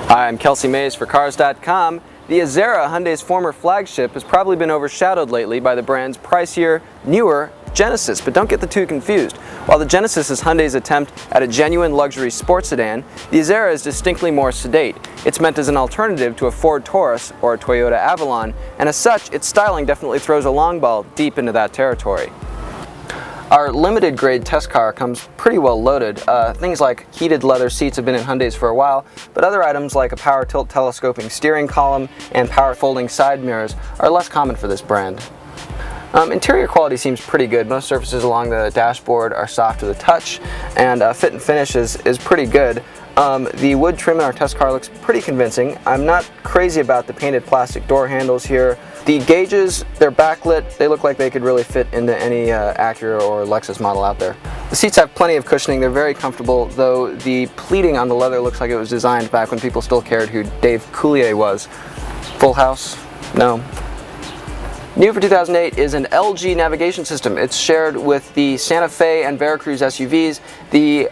Hi, I'm Kelsey Mays for Cars.com. The Azera, Hyundai's former flagship, has probably been overshadowed lately by the brand's pricier, newer Genesis, but don't get the two confused. While the Genesis is Hyundai's attempt at a genuine luxury sports sedan, the Azera is distinctly more sedate. It's meant as an alternative to a Ford Taurus or a Toyota Avalon, and as such, its styling definitely throws a long ball deep into that territory. Our limited grade test car comes pretty well loaded. Things like heated leather seats have been in Hyundais for a while, but other items like a power tilt telescoping steering column and power folding side mirrors are less common for this brand. Interior quality seems pretty good. Most surfaces along the dashboard are soft to the touch, and fit and finish is pretty good. The wood trim in our test car looks pretty convincing. I'm not crazy about the painted plastic door handles here. The gauges, they're backlit. They look like they could really fit into any Acura or Lexus model out there. The seats have plenty of cushioning. They're very comfortable, though the pleating on the leather looks like it was designed back when people still cared who Dave Coulier was. Full House? No. New for 2008 is an LG navigation system. It's shared with the Santa Fe and Veracruz SUVs. The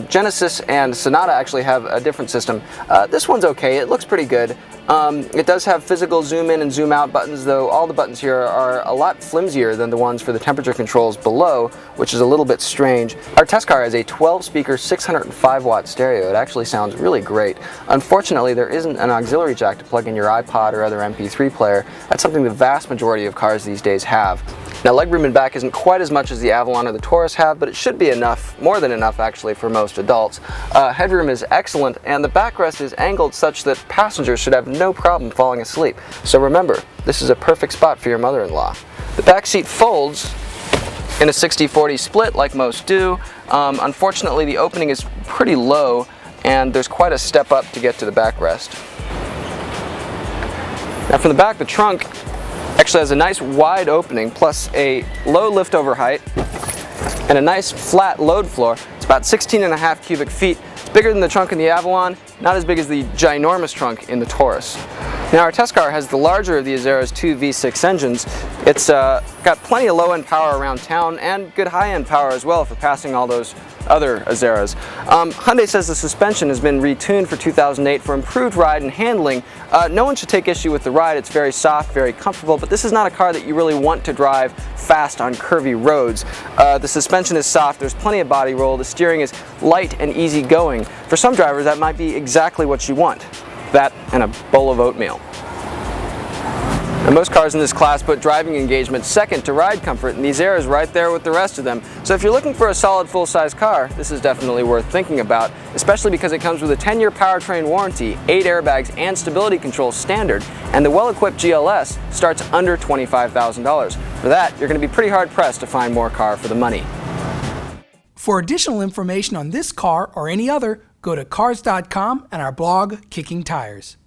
Genesis and Sonata actually have a different system. This one's okay. It looks pretty good. It does have physical zoom in and zoom out buttons, though all the buttons here are a lot flimsier than the ones for the temperature controls below, which is a little bit strange. Our test car has a 12-speaker, 605-watt stereo. It actually sounds really great. Unfortunately, there isn't an auxiliary jack to plug in your iPod or other MP3 player. That's something the vast majority of cars these days have. Now, legroom in back isn't quite as much as the Avalon or the Taurus have, but it should be enough, more than enough actually, for most adults. Headroom is excellent, and the backrest is angled such that passengers should have no problem falling asleep. So remember, this is a perfect spot for your mother-in-law. The back seat folds in a 60-40 split like most do. Unfortunately, the opening is pretty low, and there's quite a step up to get to the backrest. Now from the back, the trunk actually has a nice wide opening, plus a low lift-over height and a nice flat load floor. It's about 16.5 cubic feet. It's bigger than the trunk in the Avalon, not as big as the ginormous trunk in the Taurus. Now, our test car has the larger of the Azera's two V6 engines. It's got plenty of low-end power around town and good high-end power as well for passing all those other Azeras. Hyundai says the suspension has been retuned for 2008 for improved ride and handling. No one should take issue with the ride. It's very soft, very comfortable, but this is not a car that you really want to drive fast on curvy roads. The suspension is soft, there's plenty of body roll, the steering is light and easy going. For some drivers, that might be exactly what you want. That and a bowl of oatmeal. Now, most cars in this class put driving engagement second to ride comfort, and the Azera is right there with the rest of them. So if you're looking for a solid full-size car, this is definitely worth thinking about, especially because it comes with a 10-year powertrain warranty, 8 airbags, and stability control standard, and the well-equipped GLS starts under $25,000. For that, you're going to be pretty hard-pressed to find more car for the money. For additional information on this car or any other, go to Cars.com and our blog, Kicking Tires.